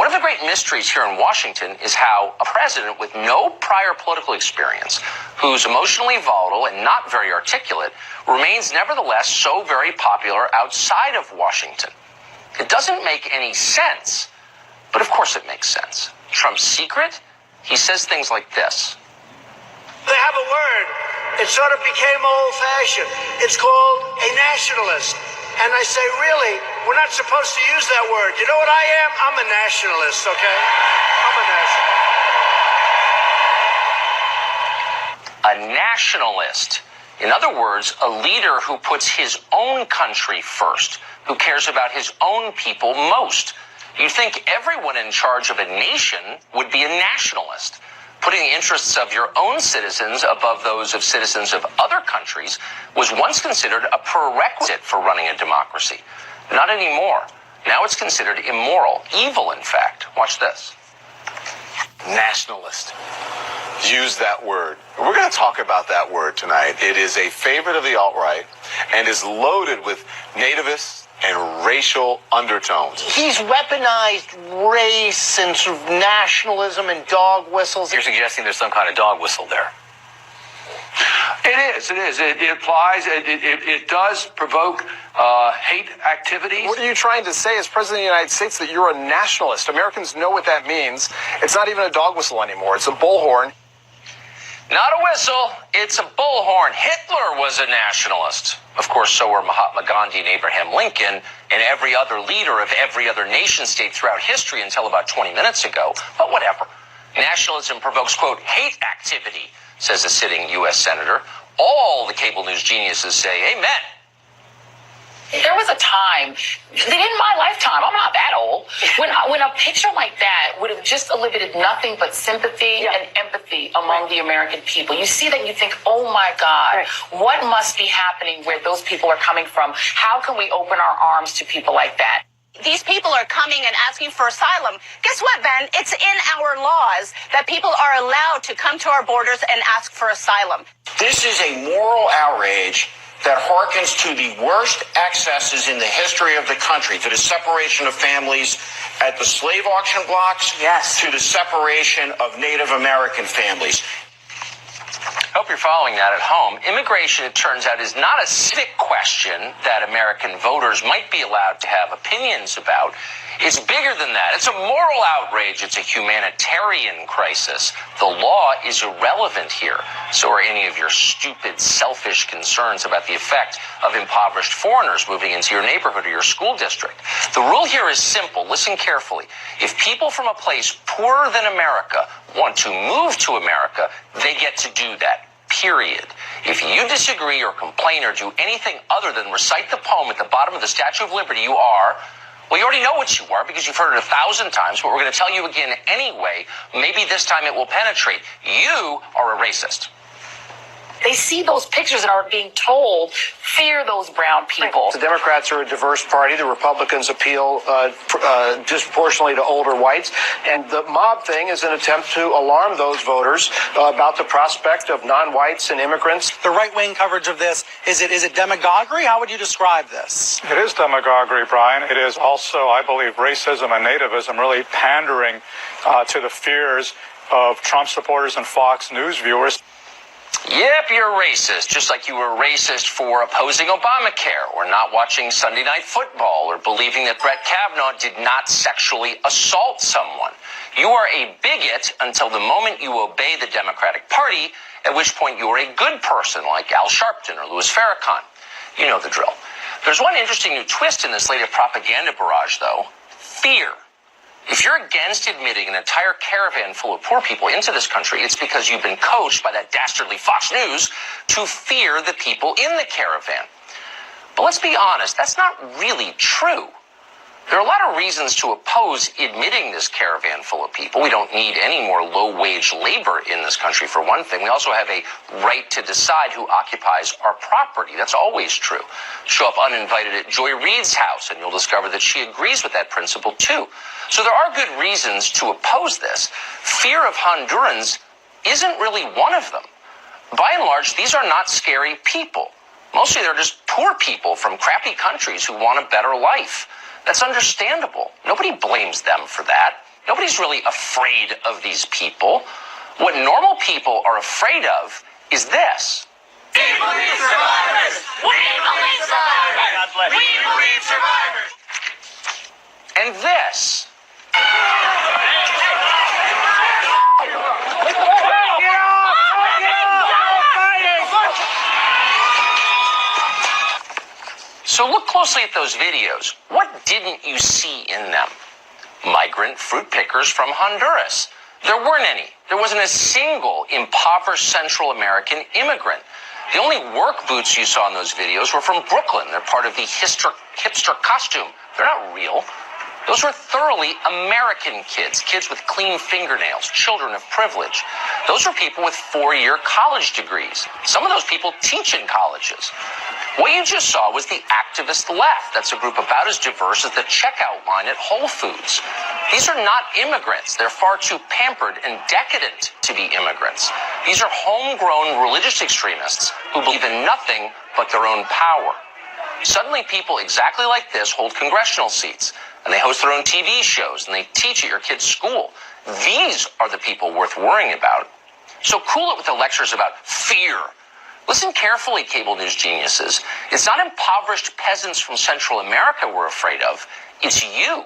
One of the great mysteries here in Washington is how a president with no prior political experience, who's emotionally volatile and not very articulate, remains nevertheless so very popular outside of Washington. It doesn't make any sense, but of course it makes sense. Trump's secret? He says things like this. They have a word. It sort of became old-fashioned. It's called a nationalist. And I say, really, we're not supposed to use that word. You know what I am? I'm a nationalist, okay? I'm a nationalist. A nationalist. In other words, a leader who puts his own country first, who cares about his own people most. You'd think everyone in charge of a nation would be a nationalist. Putting the interests of your own citizens above those of citizens of other countries was once considered a prerequisite for running a democracy. Not anymore. Now it's considered immoral, evil, in fact. Watch this. Nationalist. Use that word. We're going to talk about that word tonight. It is a favorite of the alt-right and is loaded with nativists and racial undertones. He's weaponized race and sort of nationalism and dog whistles. You're suggesting there's some kind of dog whistle there. It is. It implies, it does provoke hate activities. What are you trying to say as President of the United States that you're a nationalist? Americans know what that means. It's not even a dog whistle anymore. It's a bullhorn. Not a whistle, it's a bullhorn. Hitler was a nationalist. Of course, so were Mahatma Gandhi and Abraham Lincoln and every other leader of every other nation state throughout history until about 20 minutes ago. But whatever. Nationalism provokes, quote, hate activity, says a sitting U.S. senator. All the cable news geniuses say amen. There was a time, in my lifetime, I'm not that old, when a picture like that would have just elicited nothing but sympathy and empathy among the American people. You see that and you think, oh my God, what must be happening where those people are coming from? How can we open our arms to people like that? These people are coming and asking for asylum. Guess what, Ben? It's in our laws that people are allowed to come to our borders and ask for asylum. This is a moral outrage that harkens to the worst excesses in the history of the country, to the separation of families at the slave auction blocks, to the separation of Native American families. Hope you're following that at home. Immigration, it turns out, is not a civic question that American voters might be allowed to have opinions about. It's bigger than that. It's a moral outrage. It's a humanitarian crisis. The law is irrelevant here. So are any of your stupid, selfish concerns about the effect of impoverished foreigners moving into your neighborhood or your school district. The rule here is simple. Listen carefully. If people from a place poorer than America want to move to America, they get to do that. Period. If you disagree or complain or do anything other than recite the poem at the bottom of the Statue of Liberty, you are, well, you already know what you are because you've heard it 1,000 times, but we're going to tell you again anyway. Maybe this time it will penetrate. You are a racist. They see those pictures and are being told, fear those brown people. The Democrats are a diverse party. The Republicans appeal disproportionately to older whites. And the mob thing is an attempt to alarm those voters about the prospect of non-whites and immigrants. The right-wing coverage of this, is it demagoguery? How would you describe this? It is demagoguery, Brian. It is also, I believe, racism and nativism really pandering to the fears of Trump supporters and Fox News viewers. Yep, you're racist, just like you were racist for opposing Obamacare or not watching Sunday Night Football or believing that Brett Kavanaugh did not sexually assault someone. You are a bigot until the moment you obey the Democratic Party, at which point you are a good person like Al Sharpton or Louis Farrakhan. You know the drill. There's one interesting new twist in this latest propaganda barrage, though. Fear. If you're against admitting an entire caravan full of poor people into this country, it's because you've been coached by that dastardly Fox News to fear the people in the caravan. But let's be honest, that's not really true. There are a lot of reasons to oppose admitting this caravan full of people. We don't need any more low-wage labor in this country, for one thing. We also have a right to decide who occupies our property. That's always true. Show up uninvited at Joy Reid's house, and you'll discover that she agrees with that principle, too. So there are good reasons to oppose this. Fear of Hondurans isn't really one of them. By and large, these are not scary people. Mostly they're just poor people from crappy countries who want a better life. That's understandable. Nobody blames them for that. Nobody's really afraid of these people. What normal people are afraid of is this. We believe survivors! We believe survivors! We believe survivors! And this. So look closely at those videos. What didn't you see in them? Migrant fruit pickers from Honduras. There weren't any. There wasn't a single impoverished Central American immigrant. The only work boots you saw in those videos were from Brooklyn. They're part of the hipster costume. They're not real. Those were thoroughly American kids, kids with clean fingernails, children of privilege. Those were people with 4-year college degrees. Some of those people teach in colleges. What you just saw was the activist left. That's a group about as diverse as the checkout line at Whole Foods. These are not immigrants. They're far too pampered and decadent to be immigrants. These are homegrown religious extremists who believe in nothing but their own power. Suddenly people exactly like this hold congressional seats, and they host their own TV shows, and they teach at your kid's school. These are the people worth worrying about. So cool it with the lectures about fear. Listen carefully, cable news geniuses. It's not impoverished peasants from Central America we're afraid of. It's you.